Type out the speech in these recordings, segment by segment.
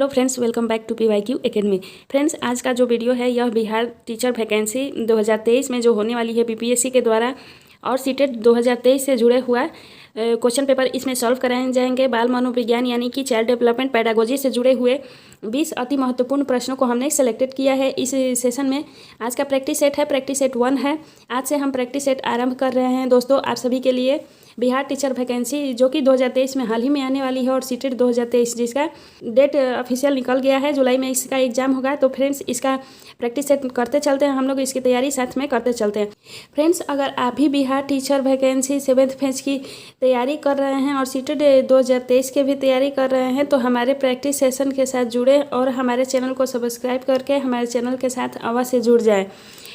Hello friends, welcome back to PYQ academy. Friends, आज का जो वीडियो है यह बिहार टीचर वैकेंसी 2023 में जो होने वाली है BPSC के द्वारा और सीटेट 2023 से जुड़े हुआ क्वेश्चन पेपर इसमें सॉल्व कराए जाएंगे। बाल मनोविज्ञान यानी कि चाइल्ड डेवलपमेंट पैडागोजी से जुड़े हुए 20 अति महत्वपूर्ण प्रश्नों को हमने सेलेक्टेड किया है इस सेशन में। आज का प्रैक्टिस सेट है, प्रैक्टिस सेट 1 है। आज से हम प्रैक्टिस सेट आरंभ कर रहे हैं दोस्तों आप सभी के लिए। बिहार टीचर वैकेंसी जो कि 2023 में हाल ही में आने वाली है और सीटेट 2023 जिसका डेट ऑफिशियल निकल गया है, जुलाई में इसका एग्जाम होगा। तो फ्रेंड्स, इसका प्रैक्टिस सेट करते चलते हैं, हम लोग इसकी तैयारी साथ में करते चलते हैं। फ्रेंड्स, अगर आप भी Bihar teacher vacancy 7th phase की तैयारी कर रहे हैं और सीटेट 2023 के भी तैयारी कर रहे हैं तो हमारे प्रैक्टिस सेशन के साथ जुड़े और हमारे चैनल को सब्सक्राइब करके हमारे चैनल के साथ अवश्य जुड़ जाएं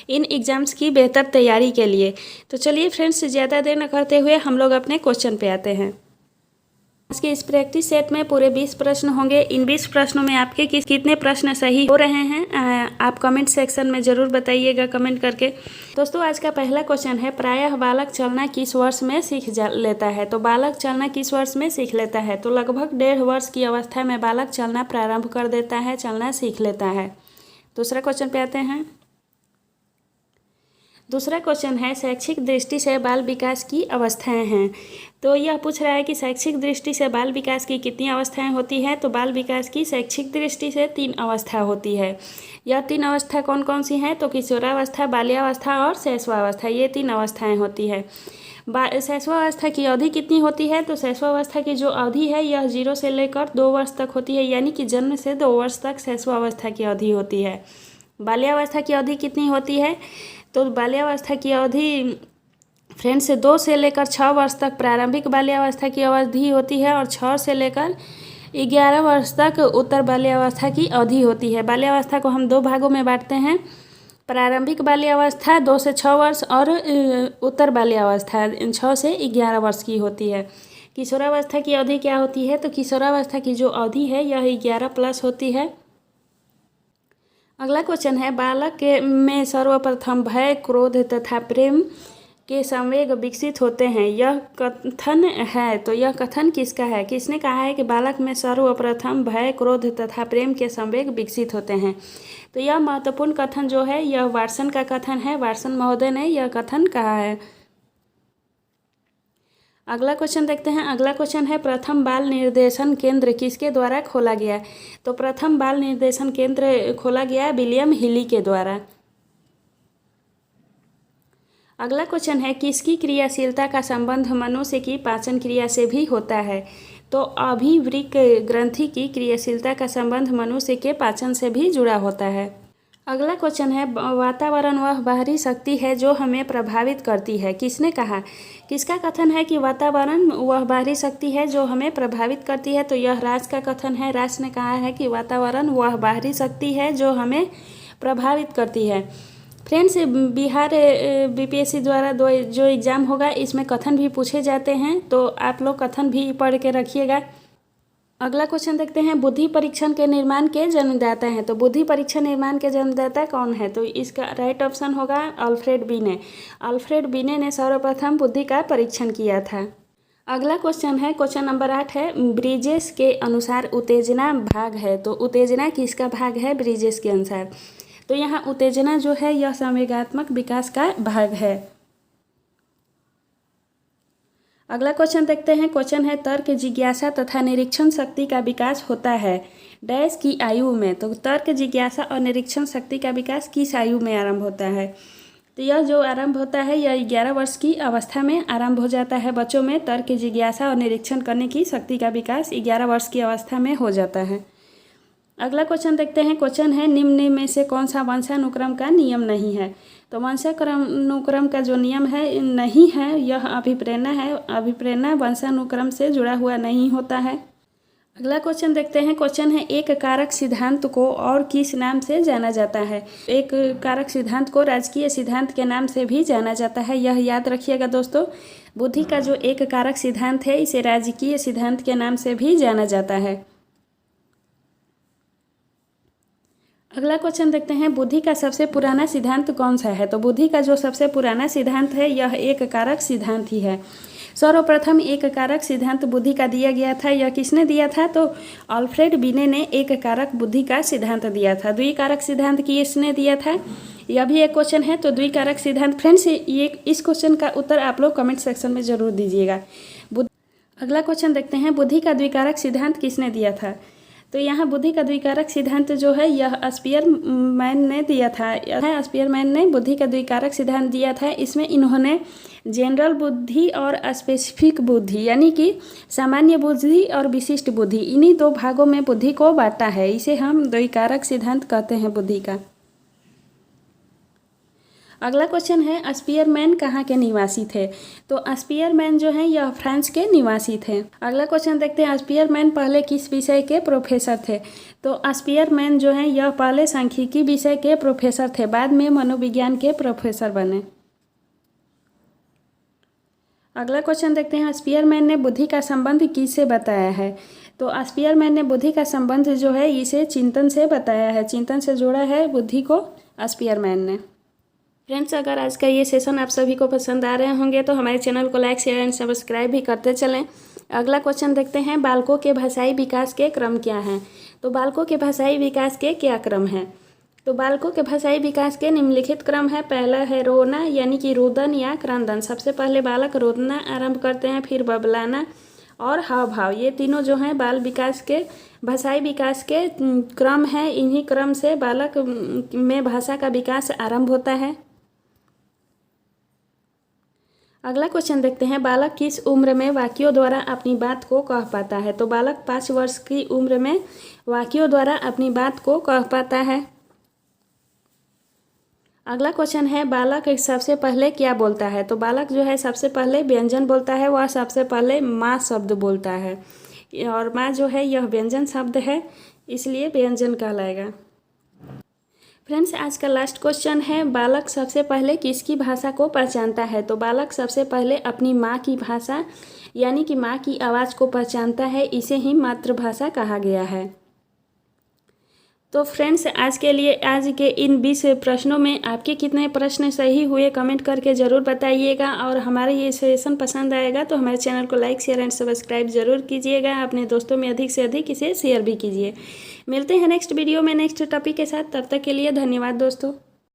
इन एग्ज़ाम्स की बेहतर तैयारी के लिए। तो चलिए फ्रेंड्स, ज़्यादा देर न करते हुए हम लोग अपने क्वेश्चन पे आते हैं। आज के इस प्रैक्टिस सेट में पूरे 20 प्रश्न होंगे। इन 20 प्रश्नों में आपके कितने प्रश्न सही हो रहे हैं आप कमेंट सेक्शन में ज़रूर बताइएगा कमेंट करके। दोस्तों, आज का पहला क्वेश्चन है, प्रायः बालक चलना किस वर्ष में सीख लेता है? तो बालक चलना किस वर्ष में सीख लेता है? तो लगभग 1.5 वर्ष की अवस्था में बालक चलना प्रारंभ कर देता है, चलना सीख लेता है। दूसरा क्वेश्चन पे आते हैं। दूसरा क्वेश्चन है, शैक्षिक दृष्टि से बाल विकास की अवस्थाएं हैं। तो यह पूछ रहा है कि शैक्षिक दृष्टि से बाल विकास की कितनी अवस्थाएं होती हैं? तो बाल विकास की शैक्षिक दृष्टि से 3 अवस्था होती है। यह 3 अवस्था कौन कौन सी हैं? तो किशोरावस्था, बाल्यावस्था और शैशवावस्था, ये 3 अवस्थाएं होती है। शैशवावस्था की अवधि कितनी होती है? तो शैशवावस्था की जो अवधि है यह 0 से लेकर 2 वर्ष तक होती है, यानी कि जन्म से 2 वर्ष तक शैशवावस्था की अवधि होती है। बाल्यावस्था की अवधि कितनी होती है? तो बाल्यावस्था की अवधि फ्रेंड्स 2 से लेकर 6 वर्ष तक प्रारंभिक बाल्यावस्था की अवधि होती है और 6 से लेकर 11 वर्ष तक उत्तर बाल्यावस्था की अवधि होती है। बाल्यावस्था को हम 2 भागों में बांटते हैं, प्रारंभिक बाल्यावस्था 2 से 6 वर्ष और उत्तर बाल्यावस्था 6 से 11 वर्ष की होती है। किशोरावस्था की अवधि क्या होती है? तो किशोरावस्था की जो अवधि है यह 11+ होती है। अगला क्वेश्चन है, बालक में सर्वप्रथम भय, क्रोध तथा प्रेम के संवेग विकसित होते हैं, यह कथन है। तो यह कथन किसका है? किसने कहा है कि बालक में सर्वप्रथम भय, क्रोध तथा प्रेम के संवेग विकसित होते हैं? तो यह महत्वपूर्ण कथन जो है यह वाटसन का कथन है। वाटसन महोदय ने यह कथन कहा है। अगला क्वेश्चन देखते हैं। अगला क्वेश्चन है, प्रथम बाल निर्देशन केंद्र किसके द्वारा खोला गया? तो प्रथम बाल निर्देशन केंद्र खोला गया विलियम हिली के द्वारा। अगला क्वेश्चन है, किसकी क्रियाशीलता का संबंध मनुष्य की पाचन क्रिया से भी होता है? तो अभिवृक्क ग्रंथि की क्रियाशीलता का संबंध मनुष्य के पाचन से भी जुड़ा होता है। अगला क्वेश्चन है, वातावरण वह बाहरी शक्ति है जो हमें प्रभावित करती है, किसने कहा? किसका कथन है कि वातावरण वह बाहरी शक्ति है जो हमें प्रभावित करती है? तो यह राज का कथन है। राज ने कहा है कि वातावरण वह बाहरी शक्ति है जो हमें प्रभावित करती है। फ्रेंड्स, बिहार BPSC द्वारा जो एग्ज़ाम होगा इसमें कथन भी पूछे जाते हैं, तो आप लोग कथन भी पढ़ के रखिएगा। अगला क्वेश्चन देखते हैं, बुद्धि परीक्षण के निर्माण के जन्मदाता हैं। तो बुद्धि परीक्षण निर्माण के जन्मदाता कौन है? तो इसका राइट ऑप्शन होगा अल्फ्रेड बीने। अल्फ्रेड बीने ने सर्वप्रथम बुद्धि का परीक्षण किया था। अगला क्वेश्चन है, क्वेश्चन नंबर 8 है, ब्रिजेस के अनुसार उत्तेजना भाग है। तो उत्तेजना किसका भाग है ब्रिजेस के अनुसार? तो यहाँ उत्तेजना जो है यह संवेगात्मक विकास का भाग है। अगला क्वेश्चन देखते हैं। क्वेश्चन है, तर्क, जिज्ञासा तथा निरीक्षण शक्ति का विकास होता है डैश की आयु में? तो तर्क, जिज्ञासा और निरीक्षण शक्ति का विकास किस आयु में आरंभ होता है? तो यह जो आरंभ होता है यह 11 वर्ष की अवस्था में आरंभ हो जाता है। बच्चों में तर्क, जिज्ञासा और निरीक्षण करने की शक्ति का विकास 11 वर्ष की अवस्था में हो जाता है। अगला क्वेश्चन देखते हैं। क्वेश्चन है, निम्न में से कौन सा वंशानुक्रम का नियम नहीं है? तो वंशानुक्रम का जो नियम है नहीं है यह अभिप्रेरणा है। अभिप्रेरणा वंशानुक्रम से जुड़ा हुआ नहीं होता है। अगला क्वेश्चन देखते हैं। क्वेश्चन है, एक कारक सिद्धांत को और किस नाम से जाना जाता है? एक कारक सिद्धांत को राजकीय सिद्धांत के नाम से भी जाना जाता है, यह याद रखिएगा दोस्तों। बुद्धि का जो एक कारक सिद्धांत है इसे राजकीय सिद्धांत के नाम से भी जाना जाता है। अगला क्वेश्चन देखते हैं, बुद्धि का सबसे पुराना सिद्धांत कौन सा है? तो बुद्धि का जो सबसे पुराना सिद्धांत है यह एक कारक सिद्धांत ही है। सर्वप्रथम एक कारक सिद्धांत बुद्धि का दिया गया था। यह किसने दिया था? तो अल्फ्रेड बिने ने एक कारक बुद्धि का सिद्धांत दिया था। द्विकारक सिद्धांत किसने दिया था? यह भी एक क्वेश्चन है। तो द्विकारक सिद्धांत फ्रेंड्स, ये इस क्वेश्चन का उत्तर आप लोग कमेंट सेक्शन में ज़रूर दीजिएगा। अगला क्वेश्चन देखते हैं, बुद्धि का द्विकारक सिद्धांत किसने दिया था? तो यहाँ बुद्धि का द्विकारक सिद्धांत जो है यह स्पीयरमैन ने दिया था। स्पीयरमैन ने बुद्धि का द्विकारक सिद्धांत दिया था। इसमें इन्होंने जनरल बुद्धि और स्पेसिफिक बुद्धि यानी कि सामान्य बुद्धि और विशिष्ट बुद्धि, इन्हीं दो भागों में बुद्धि को बांटा है। इसे हम द्विकारक सिद्धांत कहते हैं बुद्धि का। अगला क्वेश्चन है, स्पीयरमैन कहाँ के निवासी थे? तो स्पीयरमैन जो है यह फ्रांस के निवासी थे। अगला क्वेश्चन देखते हैं, स्पीयरमैन पहले किस विषय के प्रोफेसर थे? तो स्पीयरमैन जो है यह पहले सांख्यिकी विषय के प्रोफेसर थे, बाद में मनोविज्ञान के प्रोफेसर बने। अगला क्वेश्चन देखते हैं, स्पीयरमैन ने बुद्धि का संबंध किससे बताया है? तो स्पीयरमैन ने बुद्धि का संबंध जो है इसे चिंतन से बताया है। चिंतन से जोड़ा है बुद्धि को स्पीयरमैन ने। फ्रेंड्स, अगर आज का ये सेशन आप सभी को पसंद आ रहे होंगे तो हमारे चैनल को लाइक, शेयर एंड सब्सक्राइब भी करते चलें। अगला क्वेश्चन देखते हैं, बालकों के भाषाई विकास के क्रम क्या हैं? तो बालकों के भाषाई विकास के क्या क्रम हैं? तो बालकों के भाषाई विकास के निम्नलिखित क्रम है। पहला है रोना यानी कि रुदन या क्रंदन। सबसे पहले बालक रोदना आरंभ करते हैं, फिर बबलाना और हाव भाव। ये तीनों जो हैं बाल विकास के भाषाई विकास के क्रम हैं। इन्हीं क्रम से बालक में भाषा का विकास आरंभ होता है। अगला क्वेश्चन देखते हैं, बालक किस उम्र में वाक्यों द्वारा अपनी बात को कह पाता है? तो बालक 5 वर्ष की उम्र में वाक्यों द्वारा अपनी बात को कह पाता है। अगला क्वेश्चन है, बालक सबसे पहले क्या बोलता है? तो बालक जो है सबसे पहले व्यंजन बोलता है। वह सबसे पहले माँ शब्द बोलता है, और माँ जो है यह व्यंजन शब्द है, इसलिए व्यंजन कहलाएगा। फ्रेंड्स, आज का लास्ट क्वेश्चन है, बालक सबसे पहले किसकी भाषा को पहचानता है? तो बालक सबसे पहले अपनी माँ की भाषा यानी कि माँ की आवाज़ को पहचानता है। इसे ही मातृभाषा कहा गया है। तो फ्रेंड्स, आज के इन 20 प्रश्नों में आपके कितने प्रश्न सही हुए कमेंट करके ज़रूर बताइएगा। और हमारा ये सेशन पसंद आएगा तो हमारे चैनल को लाइक, शेयर एंड सब्सक्राइब ज़रूर कीजिएगा। अपने दोस्तों में अधिक से अधिक इसे शेयर भी कीजिए। मिलते हैं नेक्स्ट वीडियो में नेक्स्ट टॉपिक के साथ। तब तक के लिए धन्यवाद दोस्तों।